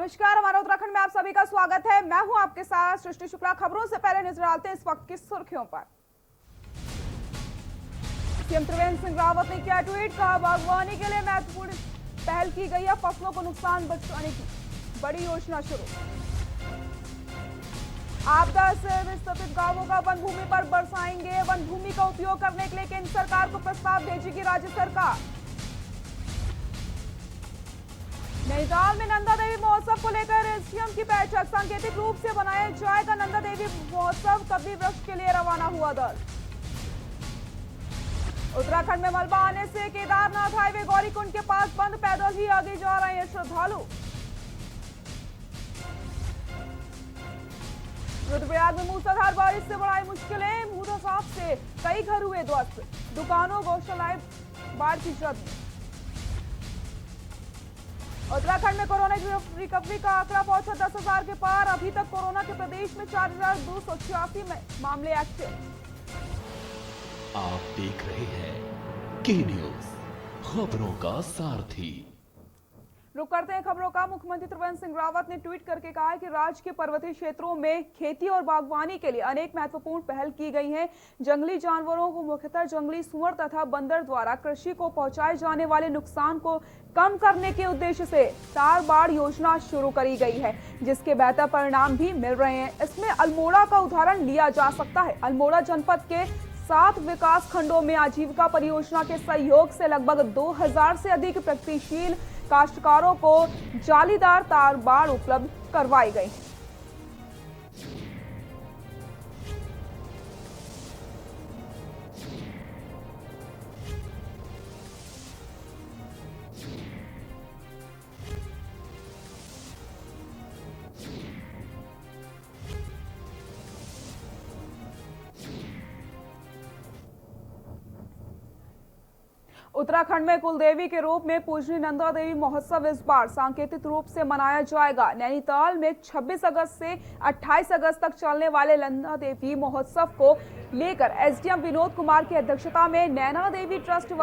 नमस्कार, हमारा उत्तराखंड में आप सभी का स्वागत है। मैं हूं आपके साथ सृष्टि शुक्ला। खबरों से पहले नजर डालते हैं इस वक्त की सुर्खियों पर। सीएम त्रिवेंद्र सिंह रावत ने किया ट्वीट, कहा बागवानी के लिए महत्वपूर्ण पहल की गई है, फसलों को नुकसान बचाने की बड़ी योजना शुरू। आपदा से विस्थापित गांवों का वन भूमि पर बरसाएंगे, वन भूमि का उपयोग करने के लिए केंद्र सरकार को प्रस्ताव भेजेगी राज्य सरकार। नैनीताल में नंदा देवी महोत्सव को लेकर एसडीएम की बैठक, सांकेतिक रूप से बनाया जाएगा नंदा देवी महोत्सव, कभी वृक्ष के लिए रवाना हुआ दल। उत्तराखंड में मलबा आने से केदारनाथ हाईवे गौरीकुंड के पास बंद, पैदल ही आगे जा रहे हैं श्रद्धालु। रुद्रप्रयाग में मूसलाधार बारिश से बढ़ाई मुश्किलें, मूधासाफ से कई घर हुए ध्वस्त, दुकानों गौशालाएं बाढ़ की जद में। उत्तराखंड में कोरोना रिकवरी का आंकड़ा पहुंचा 10,000 के पार, अभी तक कोरोना के प्रदेश में 4,286 मामले एक्टिव। आप देख रहे हैं के न्यूज, खबरों का सारथी। रुक करते हैं खबरों का। मुख्यमंत्री त्रिवेंद्र सिंह रावत ने ट्वीट करके कहा है कि राज्य के पर्वतीय क्षेत्रों में खेती और बागवानी के लिए अनेक महत्वपूर्ण पहल की गई हैं। जंगली जानवरों को, मुख्यतः जंगली सुअर तथा बंदर द्वारा कृषि को पहुंचाए जाने वाले नुकसान को कम करने के उद्देश्य से तार बाड़ योजना शुरू करी गई है, जिसके बेहतर परिणाम भी मिल रहे हैं। इसमें अल्मोड़ा का उदाहरण लिया जा सकता है। अल्मोड़ा जनपद के 7 विकास खंडों में आजीविका परियोजना के सहयोग से लगभग 2000 से अधिक प्रगतिशील काश्तकारों को जालीदार तार बाड़ उपलब्ध करवाई गई। उत्तराखंड में कुलदेवी के रूप में पूजनी नंदा देवी महोत्सव इस बार सांकेतिक रूप से मनाया जाएगा। नैनीताल में 26 अगस्त से 28 अगस्त तक चलने वाले नंदा देवी महोत्सव को लेकर एसडीएम विनोद कुमार की अध्यक्षता में नैना देवी ट्रस्ट व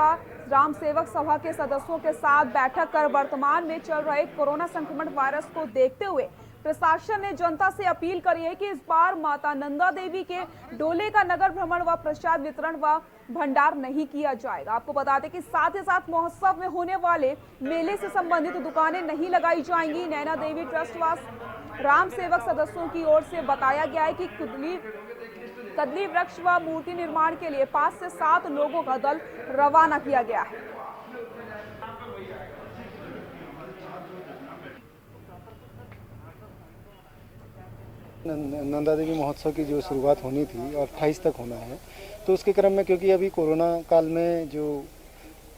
राम सेवक सभा के सदस्यों के साथ बैठक कर वर्तमान में चल रहे कोरोना संक्रमण वायरस को देखते हुए प्रशासन ने जनता से अपील करी है कि इस बार माता नंदा देवी के डोले का नगर भ्रमण व प्रसाद वितरण व भंडार नहीं किया जाएगा। आपको बता दें कि साथ ही साथ महोत्सव में होने वाले मेले से संबंधित दुकानें नहीं लगाई जाएंगी। नैना देवी ट्रस्ट व राम सेवक सदस्यों की ओर से बताया गया है कि कदली वृक्ष व मूर्ति निर्माण के लिए 5 से 7 लोगों का दल रवाना किया गया है। नंदा देवी महोत्सव की जो शुरुआत होनी थी और 28 तक होना है, तो उसके क्रम में क्योंकि अभी कोरोना काल में जो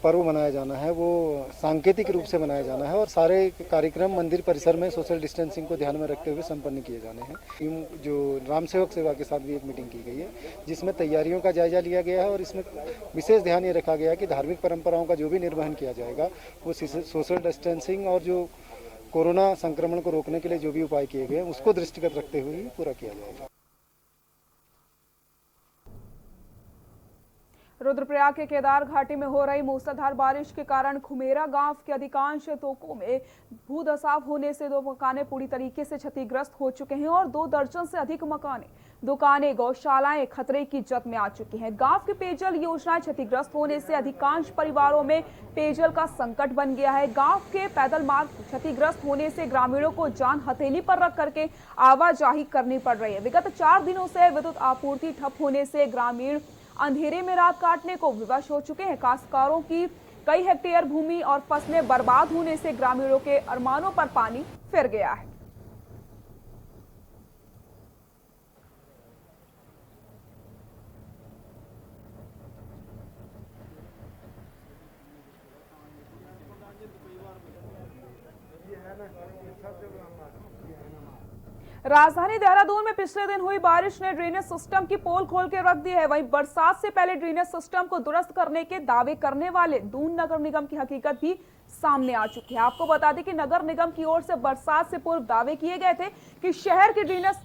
पर्व मनाया जाना है वो सांकेतिक रूप से मनाया जाना है और सारे कार्यक्रम मंदिर परिसर में सोशल डिस्टेंसिंग को ध्यान में रखते हुए संपन्न किए जाने हैं। जो राम सेवक सेवा के साथ भी एक मीटिंग की गई है, जिसमें तैयारियों का जायजा लिया गया है और इसमें विशेष ध्यान ये रखा गया है कि धार्मिक परंपराओं का जो भी निर्वहन किया जाएगा वो सोशल डिस्टेंसिंग और जो कोरोना संक्रमण को रोकने के लिए जो भी उपाय किए गए हैं उसको दृष्टिगत रखते हुए ही पूरा किया जाएगा। रुद्रप्रयाग के केदार घाटी में हो रही मूसलाधार बारिश के कारण खुमेरा गांव के अधिकांश तोकों में भूधसाव होने से 2 मकाने पूरी तरीके से क्षतिग्रस्त हो चुके हैं और 2 दर्जन से अधिक मकाने, दुकानें, गौशालाएं खतरे की जद में आ चुकी हैं। गांव की पेयजल योजनाएं क्षतिग्रस्त होने से अधिकांश परिवारों में पेयजल का संकट बन गया है। गांव के पैदल मार्ग क्षतिग्रस्त होने से ग्रामीणों को जान हथेली पर रख करके आवाजाही करनी पड़ रही है। विगत 4 दिनों से विद्युत आपूर्ति ठप होने से ग्रामीण अंधेरे में रात काटने को विवश हो चुके हैं। काश्तकारों की कई हेक्टेयर भूमि और फसलें बर्बाद होने से ग्रामीणों के अरमानों पर पानी फिर गया है। राजधानी देहरादून में पिछले दिन हुई बारिश ने ड्रेनेज सिस्टम की पोल खोल के रख दी है। वहीं बरसात से पहले ड्रेनेज सिस्टम को दुरुस्त करने के दावे करने वाले दून नगर निगम की हकीकत भी सामने आ चुकी है। आपको बता दें कि नगर निगम की ओर से बरसात से पूर्व दावे किए गए थे कि शहर की ड्रेनेज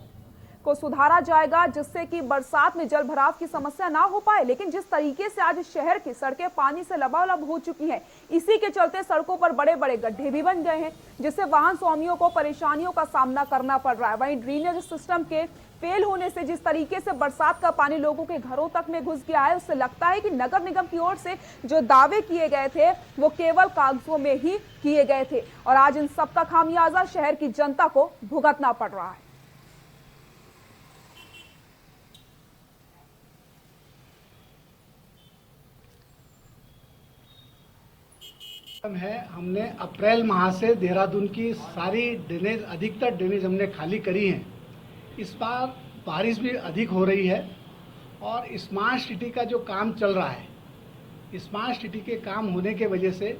को सुधारा जाएगा, जिससे कि बरसात में जल भराव की समस्या ना हो पाए। लेकिन जिस तरीके से आज शहर की सड़कें पानी से लबालब हो चुकी हैं, इसी के चलते सड़कों पर बड़े बड़े गड्ढे भी बन गए हैं, जिससे वाहन स्वामियों को परेशानियों का सामना करना पड़ रहा है। वहीं ड्रेनेज सिस्टम के फेल होने से जिस तरीके से बरसात का पानी लोगों के घरों तक में घुस गया है, उससे लगता है कि नगर निगम की ओर से जो दावे किए गए थे वो केवल कागजों में ही किए गए थे और आज इन सब का खामियाजा शहर की जनता को भुगतना पड़ रहा है। हमने अप्रैल माह से देहरादून की सारी ड्रेनेज, अधिकतर ड्रेनेज हमने खाली करी हैं। इस बार बारिश भी अधिक हो रही है और स्मार्ट सिटी का जो काम चल रहा है, स्मार्ट सिटी के काम होने के वजह से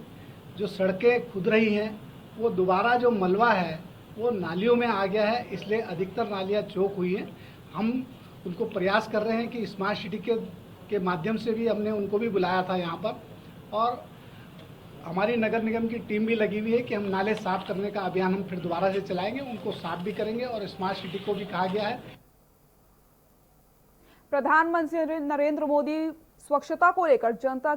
जो सड़कें खुद रही हैं, वो दोबारा जो मलबा है वो नालियों में आ गया है, इसलिए अधिकतर नालियाँ चौक हुई हैं। हम उनको प्रयास कर रहे हैं कि स्मार्ट सिटी के माध्यम से भी हमने उनको भी बुलाया था यहाँ पर, और हमारी नगर निगम की टीम भी लगी हुई है कि हम नाले साफ करने का अभियान हम फिर दोबारा से चलाएंगे, उनको साफ भी करेंगे और स्मार्ट सिटी को भी कहा गया है। प्रधानमंत्री नरेंद्र मोदी स्वच्छता को लेकर जनता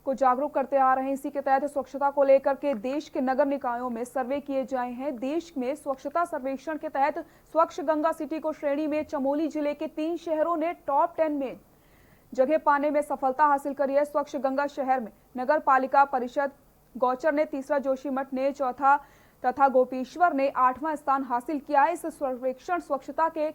को जागरूक करते आ रहे हैं। इसी के तहत स्वच्छता को लेकर के देश के नगर निकायों में सर्वे किए जाए हैं। देश में स्वच्छता सर्वेक्षण के तहत स्वच्छ गंगा सिटी को श्रेणी में चमोली जिले के 3 शहरों ने टॉप 10 में जगह पाने में सफलता हासिल करी है। स्वच्छ गंगा शहर में नगर पालिका परिषद गौचर ने तीसरा, जोशीमठ ने चौथा तथा गोपेश्वर ने 8वां स्थान हासिल किया है। इस सर्वेक्षण स्वच्छता के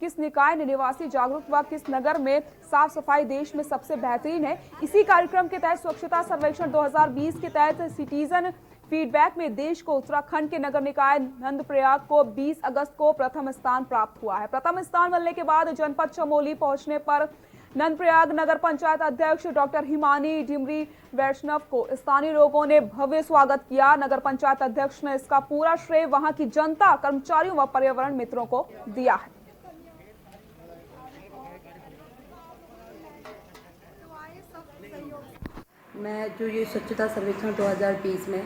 किस निकाय ने निवासी जागरूक व किस नगर में साफ सफाई देश में सबसे बेहतरीन है। इसी कार्यक्रम के तहत स्वच्छता सर्वेक्षण 2020 के तहत सिटीजन फीडबैक में देश को उत्तराखंड के नगर निकाय नंदप्रयाग को 20 अगस्त को प्रथम स्थान प्राप्त हुआ है। प्रथम स्थान मिलने के बाद जनपद चमोली पहुंचने पर नंदप्रयाग नगर पंचायत अध्यक्ष डॉक्टर हिमानी डिमरी वैष्णव को स्थानीय लोगों ने भव्य स्वागत किया। नगर पंचायत अध्यक्ष ने इसका पूरा श्रेय वहां की जनता, कर्मचारियों व पर्यावरण मित्रों को दिया है। मैं जो ये स्वच्छता सर्वेक्षण 2020 में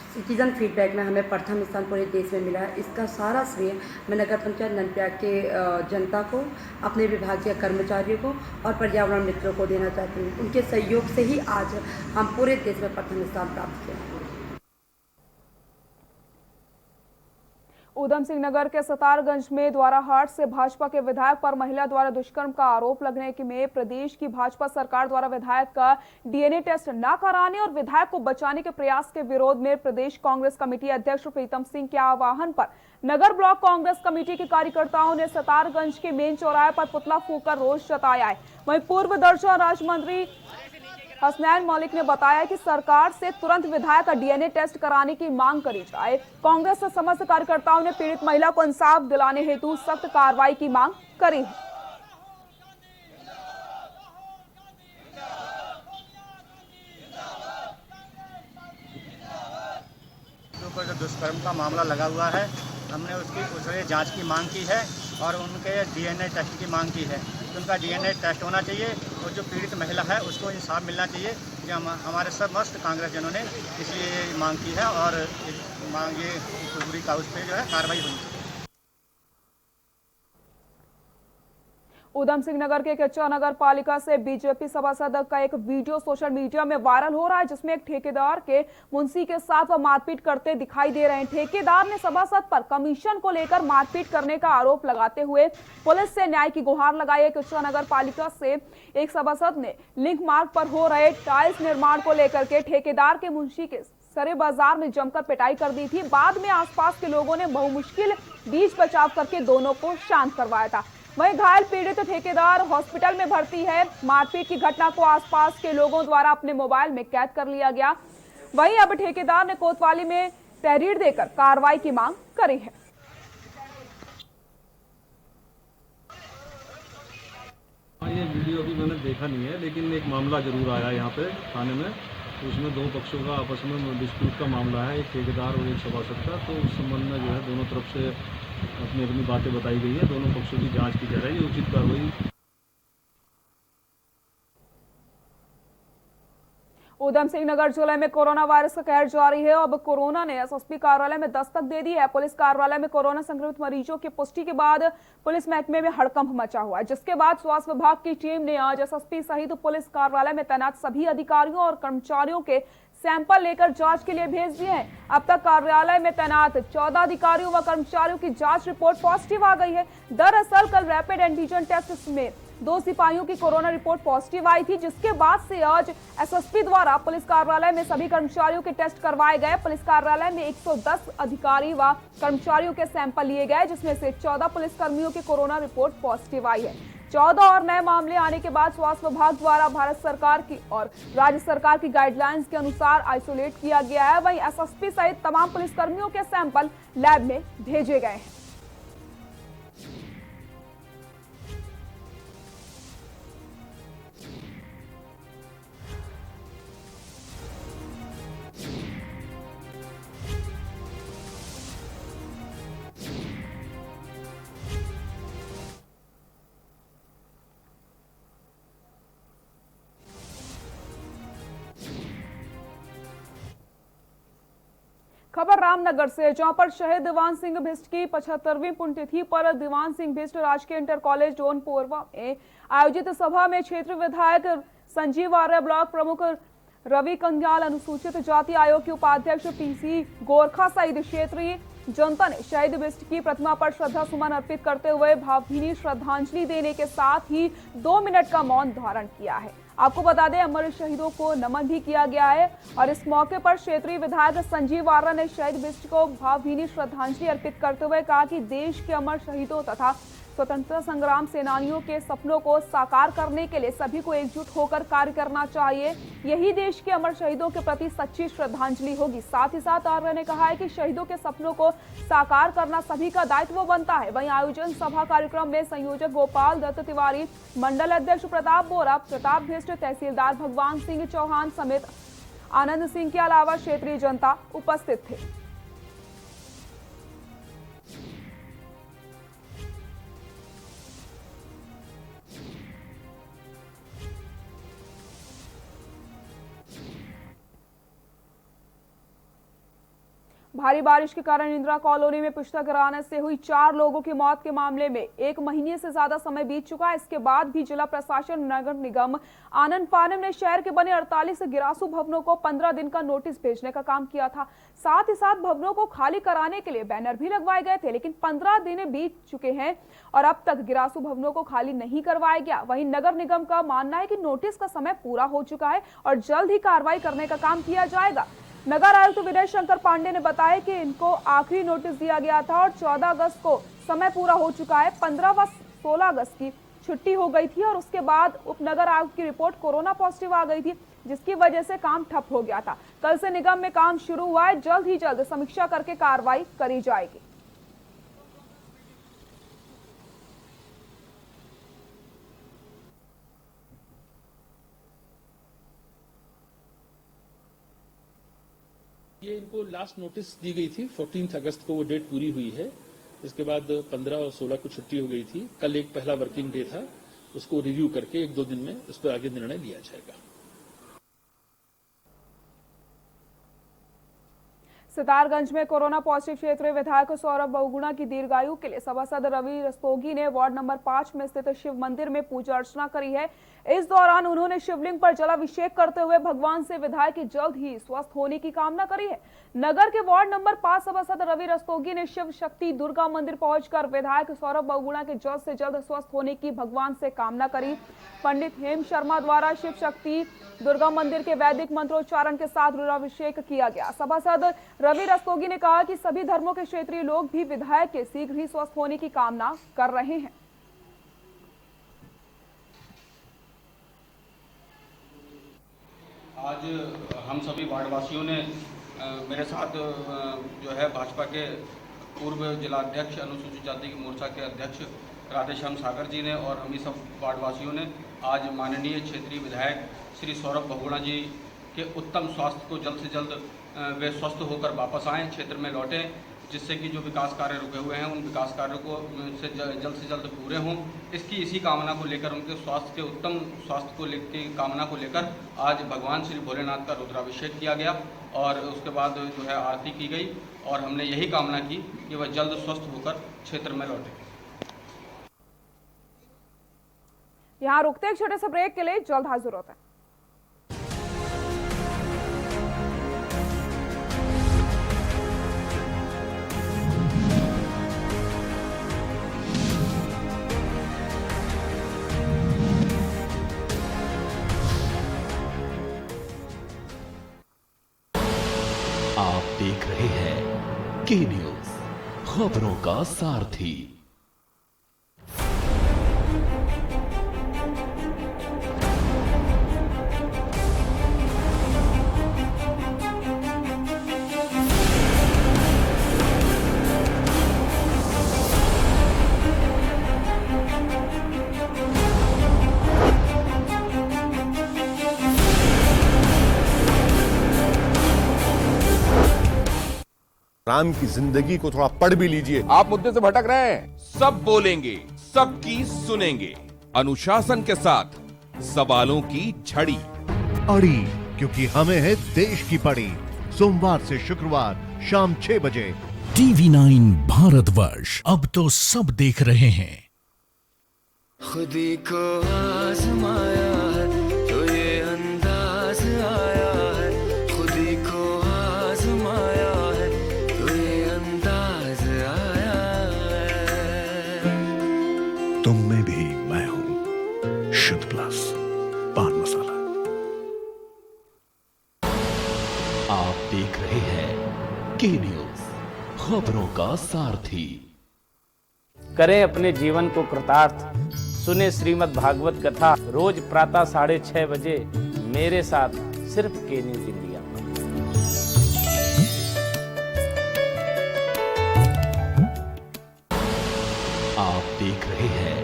सिटीजन फीडबैक में हमें प्रथम स्थान पूरे देश में मिला है, इसका सारा श्रेय मैं नगर पंचायत नंदप्रयाग के जनता को, अपने विभागीय कर्मचारियों को और पर्यावरण मित्रों को देना चाहती हूँ। उनके सहयोग से ही आज हम पूरे देश में प्रथम स्थान प्राप्त किया। उधम सिंह नगर के सतारगंज में द्वाराहाट से भाजपा के विधायक पर महिला द्वारा दुष्कर्म का आरोप लगने में प्रदेश की भाजपा सरकार द्वारा विधायक का डीएनए टेस्ट न कराने और विधायक को बचाने के प्रयास के विरोध में प्रदेश कांग्रेस कमेटी अध्यक्ष प्रीतम सिंह के आह्वान पर नगर ब्लॉक कांग्रेस कमेटी के कार्यकर्ताओं ने सतारगंज के मेन चौराहे पर पुतला फूंककर रोष जताया है। वहीं पूर्व दर्जा राज्य मंत्री हसनैन मलिक ने बताया कि सरकार से तुरंत विधायक का डीएनए टेस्ट कराने की मांग करी जाए। कांग्रेस से समस्त कार्यकर्ताओं ने पीड़ित महिला को इंसाफ दिलाने हेतु सख्त कार्रवाई की मांग करी है। ऊपर जो दुष्कर्म का मामला लगा हुआ है, हमने उसकी जांच की मांग की है और उनके डीएनए टेस्ट की मांग की है। उनका डीएनए टेस्ट होना चाहिए और जो पीड़ित महिला है उसको इंसाफ मिलना चाहिए। ये हमारे समस्त कांग्रेस जनों ने इसलिए मांग की है और मांग ये पूरी का उस पर जो है कार्रवाई होनी चाहिए। उधम सिंह नगर के कच्चा नगर पालिका से बीजेपी सभासद का एक वीडियो सोशल मीडिया में वायरल हो रहा है, जिसमें एक ठेकेदार के मुंशी के साथ वह मारपीट करते दिखाई दे रहे हैं। ठेकेदार ने सभासद पर कमीशन को लेकर मारपीट करने का आरोप लगाते हुए पुलिस से न्याय की गुहार लगाई है। कच्चा नगर पालिका से एक सभासद ने लिंक मार्ग पर हो रहे टाइल्स निर्माण को लेकर के ठेकेदार के मुंशी के सरे बाजार में जमकर पिटाई कर दी थी। बाद में आसपास के लोगों ने बहुमुश्किल बीच बचाव करके दोनों को शांत करवाया था। वहीं घायल पीड़ित ठेकेदार हॉस्पिटल में भर्ती है। मारपीट की घटना को आसपास के लोगों द्वारा अपने मोबाइल में कैद कर लिया गया। वहीं अब ठेकेदार ने कोतवाली में तहरीर देकर कार्रवाई की मांग करी है। ये वीडियो अभी मैंने देखा नहीं है, लेकिन एक मामला जरूर आया यहाँ पे थाने में। उसमें 2 पक्षों का आपस में डिस्प्यूट का मामला है, एक ठेकेदार और एक सभासद का। तो उस संबंध में जो है दोनों तरफ से अपनी अपनी बातें बताई गई है। दोनों पक्षों की जांच की जा रही है, उचित कार्रवाई। उधम सिंह नगर जिले में कोरोना वायरस का कहर जारी है। अब कोरोना ने एसएसपी कार्यालय में दस्तक दे दी है। पुलिस कार्यालय में कोरोना संक्रमित मरीजों की पुष्टि के बाद पुलिस महकमे में हड़कंप मचा हुआ है, जिसके बाद स्वास्थ्य विभाग की टीम ने आज एसएसपी सहित पुलिस कार्यालय में तैनात सभी अधिकारियों और कर्मचारियों के सैंपल लेकर जांच के लिए भेज दिए हैं। अब तक कार्यालय में तैनात 14 अधिकारियों व कर्मचारियों की जांच रिपोर्ट पॉजिटिव आ गई है। दरअसल कल रैपिड एंटीजन टेस्ट में 2 सिपाहियों की कोरोना रिपोर्ट पॉजिटिव आई थी, जिसके बाद से आज एसएसपी द्वारा पुलिस कार्यालय में सभी कर्मचारियों के टेस्ट करवाए गए। पुलिस कार्यालय में 110 अधिकारी व कर्मचारियों के सैंपल लिए गए, जिसमें से 14 पुलिसकर्मियों की कोरोना रिपोर्ट पॉजिटिव आई है। 14 और नए मामले आने के बाद स्वास्थ्य विभाग द्वारा भारत सरकार की और राज्य सरकार की गाइडलाइंस के अनुसार आइसोलेट किया गया है। वहीं एसएसपी सहित तमाम पुलिसकर्मियों के सैंपल लैब में भेजे गए हैं। खबर रामनगर से, जहां पर शहीद दीवान सिंह बिष्ट की 75वीं पुण्यतिथि पर दीवान सिंह बिष्ट राजकीय इंटर कॉलेज जोन पोरवा में आयोजित सभा में क्षेत्रीय विधायक संजीव आर्य, ब्लॉक प्रमुख रवि कंग्याल, अनुसूचित जाति आयोग के उपाध्यक्ष पीसी गोरखा सहित क्षेत्रीय जनता ने शहीद बिष्ट की प्रतिमा पर श्रद्धा सुमन अर्पित करते हुए भावभीनी श्रद्धांजलि देने के साथ ही 2 मिनट का मौन धारण किया है। आपको बता दें, अमर शहीदों को नमन भी किया गया है और इस मौके पर क्षेत्रीय विधायक संजीव आर्य ने शहीद बिष्ट को भावभीनी श्रद्धांजलि अर्पित करते हुए कहा कि देश के अमर शहीदों तथा स्वतंत्रता संग्राम सेनानियों के सपनों को साकार करने के लिए सभी को एकजुट होकर कार्य करना चाहिए। यही देश के अमर शहीदों के प्रति सच्ची श्रद्धांजलि होगी। साथ ही साथ आर्य ने कहा है कि शहीदों के सपनों को साकार करना सभी का दायित्व बनता है। वहीं आयोजन सभा कार्यक्रम में संयोजक गोपाल दत्त तिवारी, मंडल अध्यक्ष प्रताप बोरा, प्रताप भिष्ट, तहसीलदार भगवान सिंह चौहान समेत आनंद सिंह के अलावा क्षेत्रीय जनता उपस्थित थे। भारी बारिश के कारण इंदिरा कॉलोनी में पिछड़ा गिराने से हुई 4 लोगों की मौत के मामले में 1 महीने से ज्यादा समय बीत चुका है। इसके बाद भी जिला प्रशासन, नगर निगम आनंद फानम ने शहर के बने 48 गिरासू भवनों को 15 दिन का नोटिस भेजने का काम किया था। साथ ही साथ भवनों को खाली कराने के लिए बैनर भी लगवाए गए थे, लेकिन 15 दिन बीत चुके हैं और अब तक गिरासू भवनों को खाली नहीं करवाया गया। वहीं नगर निगम का मानना है कि नोटिस का समय पूरा हो चुका है और जल्द ही कार्रवाई करने का काम किया जाएगा। नगर आयुक्त विनय शंकर पांडे ने बताया कि इनको आखिरी नोटिस दिया गया था और 14 अगस्त को समय पूरा हो चुका है। 15 व 16 अगस्त की छुट्टी हो गई थी और उसके बाद उप नगर आयुक्त की रिपोर्ट कोरोना पॉजिटिव आ गई थी, जिसकी वजह से काम ठप हो गया था। कल से निगम में काम शुरू हुआ है। जल्द ही जल्द समीक्षा करके कार्रवाई करी जाएगी। ये इनको लास्ट नोटिस दी गई थी, 14 अगस्त को वो डेट पूरी हुई है। इसके बाद 15 और 16 को छुट्टी हो गई थी। कल एक पहला वर्किंग डे था, उसको रिव्यू करके 1-2 दिन में उस पर आगे निर्णय लिया जाएगा। सितारगंज में कोरोना पॉजिटिव क्षेत्रीय विधायक सौरभ बहुगुणा की दीर्घायु के लिए सभासद रवि रस्तोगी ने वार्ड नंबर 5 में स्थित शिव मंदिर में पूजा अर्चना करी है। इस दौरान उन्होंने शिवलिंग पर जलाभिषेक करते हुए भगवान से विधायक की जल्द ही स्वस्थ होने की कामना करी है। नगर के वार्ड नंबर 5 सभासद रवि रस्तोगी ने शिव शक्ति दुर्गा मंदिर पहुंचकर विधायक सौरभ बहुगुणा के जल्द से जल्द स्वस्थ होने की भगवान से कामना करी। पंडित हेम शर्मा द्वारा शिव शक्ति दुर्गा मंदिर के वैदिक मंत्रोच्चारण के साथ रुद्राभिषेक किया गया। सभासद रवि रस्तोगी ने कहा कि सभी धर्मों के क्षेत्रीय लोग भी विधायक के शीघ्र ही स्वस्थ होने की कामना कर रहे हैं। आज हम सभी वार्डवासियों ने मेरे साथ जो है भाजपा के पूर्व जिलाध्यक्ष अनुसूचित जाति मोर्चा के अध्यक्ष राधेश्याम सागर जी ने और हम ही सब वार्डवासियों ने आज माननीय क्षेत्रीय विधायक श्री सौरभ बहुगुणा जी के उत्तम स्वास्थ्य को जल्द से जल्द वे स्वस्थ होकर वापस आएँ, क्षेत्र में लौटें जिससे कि जो विकास कार्य रुके हुए हैं उन विकास कार्यों को जल्द से जल्द पूरे हों। इसी कामना को लेकर, उनके स्वास्थ्य के उत्तम स्वास्थ्य को लेकर कामना को लेकर आज भगवान श्री भोलेनाथ का रुद्राभिषेक किया गया और उसके बाद जो है आरती की गई और हमने यही कामना की कि वह जल्द स्वस्थ होकर क्षेत्र में लौटे। यहाँ रुकते एक छोटे से ब्रेक के लिए, जल्द हाजिर होते हैं। आप देख रहे हैं के न्यूज, खबरों का सारथी। राम की जिंदगी को थोड़ा पढ़ भी लीजिए। आप मुद्दे से भटक रहे हैं। सब बोलेंगे, सबकी सुनेंगे, अनुशासन के साथ सवालों की झड़ी अड़ी, क्योंकि हमें है देश की पड़ी। सोमवार से शुक्रवार शाम 6 बजे TV9 भारतवर्ष, अब तो सब देख रहे हैं। खुदी को आजमाया है तो ये अंदाज आया है, खुदी को आजमाया है तो ये अंदाज आया है। तुम में भी मैं हूं, शुद्ध प्लस पान मसाला। आप देख रहे हैं के न्यूज, खबरों का सारथी। करें अपने जीवन को कृतार्थ, सुने श्रीमद् भागवत कथा रोज प्रातः 6:30 बजे मेरे साथ, सिर्फ के न्यूज इंडिया पर। आप देख रहे हैं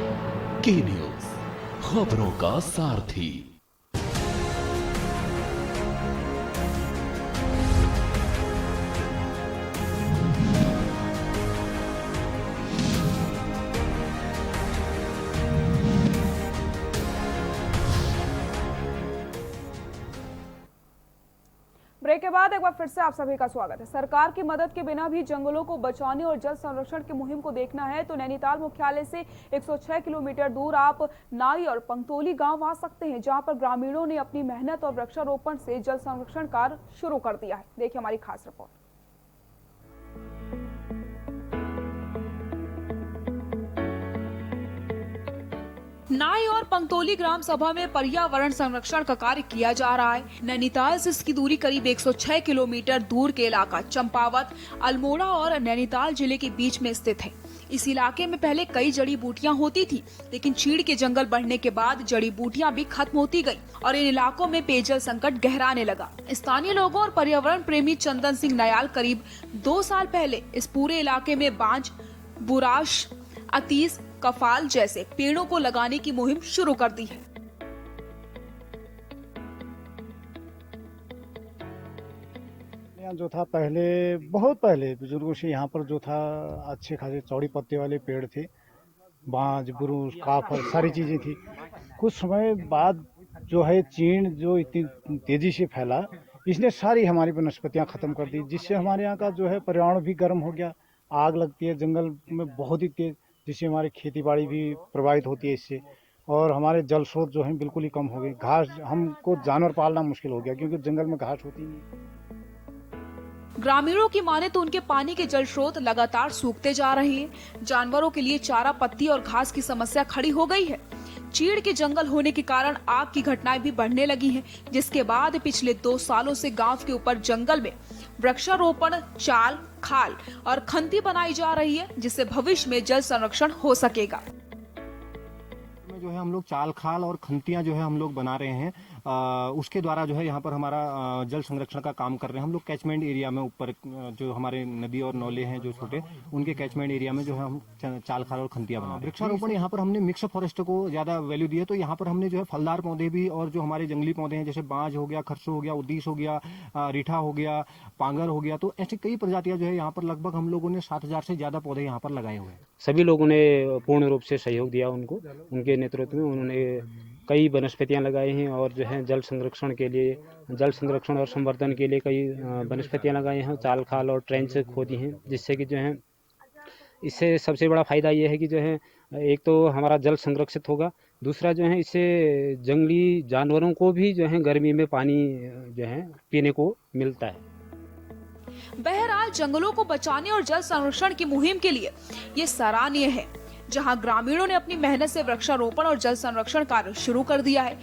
के न्यूज, खबरों का सारथी। ब्रेक के बाद एक बार फिर से आप सभी का स्वागत है। सरकार की मदद के बिना भी जंगलों को बचाने और जल संरक्षण की मुहिम को देखना है तो नैनीताल मुख्यालय से 106 किलोमीटर दूर आप नाई और पंगतोली गांव आ सकते हैं, जहां पर ग्रामीणों ने अपनी मेहनत और वृक्षारोपण से जल संरक्षण कार्य शुरू कर दिया है। देखिए हमारी खास रिपोर्ट। नाई और पंगतोली ग्राम सभा में पर्यावरण संरक्षण का कार्य किया जा रहा है। नैनीताल से इसकी दूरी करीब 106 किलोमीटर दूर के इलाका चंपावत, अल्मोड़ा और नैनीताल जिले के बीच में स्थित है। इस इलाके में पहले कई जड़ी बूटियां होती थी, लेकिन चीड़ के जंगल बढ़ने के बाद जड़ी बूटियां भी खत्म होती गई और इन इलाकों में पेयजल संकट गहराने लगा। स्थानीय लोगों और पर्यावरण प्रेमी चंदन सिंह नयाल करीब 2 साल पहले इस पूरे इलाके में बांज, बुराश, अतीस, कफाल जैसे पेड़ों को लगाने की मुहिम शुरू कर दी है। यहाँ जो था पहले, बहुत पहले बुजुर्गों से यहाँ पर जो था अच्छे खासे चौड़ी पत्ते वाले पेड़ थे, बांज, बुरुश, काफल सारी चीजें थी। कुछ समय बाद जो है चीड़ जो इतनी तेजी से फैला, इसने सारी हमारी वनस्पतियाँ खत्म कर दी, जिससे हमारे यहाँ का जो है पर्यावरण भी गर्म हो गया। आग लगती है जंगल में बहुत ही तेज, जिससे हमारी खेती बाड़ी भी प्रभावित होती है इससे, और हमारे जल स्रोत जो हैं बिल्कुल ही कम हो गए। घास, हमको जानवर पालना मुश्किल हो गया क्योंकि जंगल में घास होती नहीं। ग्रामीणों की माने तो उनके पानी के जल स्रोत लगातार सूखते जा रहे हैं। जानवरों के लिए चारा, पत्ती और घास की समस्या खड़ी हो गई है। चीड़ के जंगल होने के कारण आग की घटनाएं भी बढ़ने लगी हैं, जिसके बाद पिछले 2 सालों से गांव के ऊपर जंगल में वृक्षारोपण, चाल, खाल और खंती बनाई जा रही है, जिससे भविष्य में जल संरक्षण हो सकेगा। जो है हम लोग चाल, खाल और खंतियां जो है हम लोग बना रहे हैं, उसके द्वारा जो है यहाँ पर हमारा जल संरक्षण का काम कर रहे हैं हम लोग। कैचमेंट एरिया में ऊपर जो हमारे नदी और नौले हैं जो छोटे, उनके कैचमेंट एरिया में जो है हम चाल खाल और खंतिया बना रहे हैं। वृक्षारोपण यहाँ पर हमने मिक्स फॉरेस्ट को ज़्यादा वैल्यू दी है, तो यहाँ पर हमने जो है फलदार पौधे भी और जो हमारे जंगली पौधे हैं जैसे बांज हो गया, खरसो हो गया, उद्दीस हो गया, रीठा हो गया, पांगर हो गया, तो ऐसी कई प्रजातियां जो है यहाँ पर लगभग हम लोगों ने 7,000 से ज़्यादा पौधे यहाँ पर लगाए हुए हैं। सभी लोगों ने पूर्ण रूप से सहयोग दिया उनको, उनके नेतृत्व में उन्होंने कई वनस्पतियां लगाई हैं और जो है जल संरक्षण के लिए, जल संरक्षण और संवर्धन के लिए कई वनस्पतियां लगाई हैं, चाल खाल और ट्रेंच खोदी हैं, जिससे कि जो है इससे सबसे बड़ा फ़ायदा ये है कि जो है एक तो हमारा जल संरक्षित होगा, दूसरा जो है इससे जंगली जानवरों को भी जो है गर्मी में पानी जो है पीने को मिलता है। बहरहाल जंगलों को बचाने और जल संरक्षण की मुहिम के लिए ये सराहनीय है, जहां ग्रामीणों ने अपनी मेहनत से वृक्षारोपण और जल संरक्षण कार्य शुरू कर दिया है।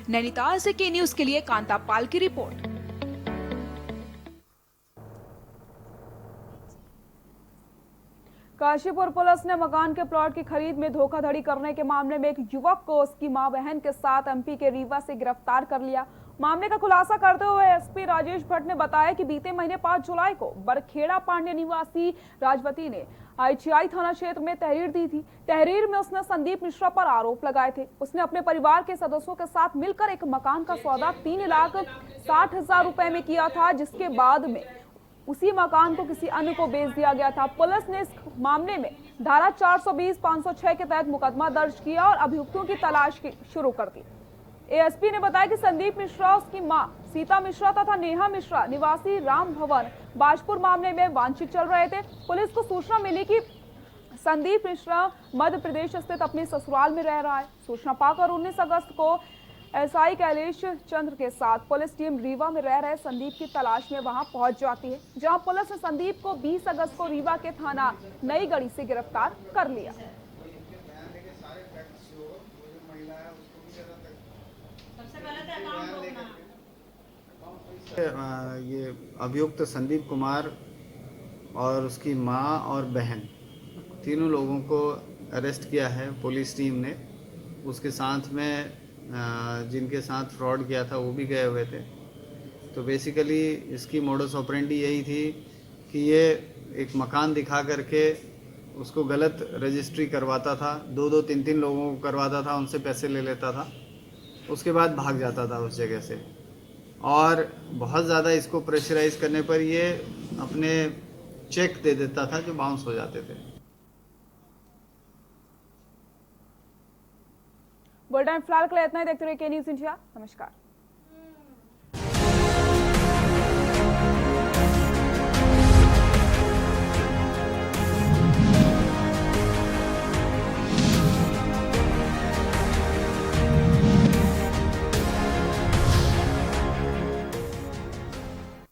नैनीताल से के न्यूज के लिए कांता पाल की रिपोर्ट। काशीपुर पुलिस ने मकान के प्लॉट की खरीद में धोखाधड़ी करने के मामले में एक युवक को उसकी मां बहन के साथ एमपी के रीवा से गिरफ्तार कर लिया। मामले का खुलासा करते हुए एसपी राजेश भट्ट ने बताया कि बीते महीने 5 जुलाई को बरखेड़ा पांडे निवासी राजवती ने आईटीआई थाना क्षेत्र में तहरीर दी थी। तहरीर में उसने संदीप मिश्रा पर आरोप लगाए थे। उसने अपने परिवार के सदस्यों के साथ मिलकर एक मकान का सौदा 3,60,000 रुपए में किया था, जिसके बाद में उसी मकान को किसी अन्य को बेच दिया गया था। पुलिस ने इस मामले में धारा 420, 506 के तहत मुकदमा दर्ज किया और अभियुक्तों की तलाश शुरू कर दी। एएसपी ने बताया कि संदीप मिश्रा, उसकी मां सीता मिश्रा तथा नेहा मिश्रा निवासी राम भवन बाजपुर मामले में वांछित चल रहे थे। पुलिस को सूचना मिली कि संदीप मिश्रा मध्य प्रदेश स्थित अपने ससुराल में रह रहा है। सूचना पाकर 19 अगस्त को एसआई कैलेश चंद्र के साथ पुलिस टीम रीवा में रह रहे संदीप की तलाश में वहां पहुंच जाती है, जहां पुलिस ने संदीप को 20 अगस्त को रीवा के थाना नई गढ़ी से गिरफ्तार कर लिया। ये अभियुक्त संदीप कुमार और उसकी मां और बहन तीनों लोगों को अरेस्ट किया है पुलिस टीम ने। उसके साथ में जिनके साथ फ्रॉड किया था वो भी गए हुए थे। तो बेसिकली इसकी मोडस ऑपरेंडी यही थी कि ये एक मकान दिखा करके उसको गलत रजिस्ट्री करवाता था, 2-2, 3-3 लोगों को करवाता था, उनसे पैसे ले लेता था, उसके बाद भाग जाता था उस जगह से। और बहुत ज़्यादा इसको प्रेशराइज करने पर ये अपने चेक दे देता था जो बाउंस हो जाते थे। बुलेटिन फिलहाल के लिए इतना ही। देखते रहिए के न्यूज़ इंडिया। नमस्कार।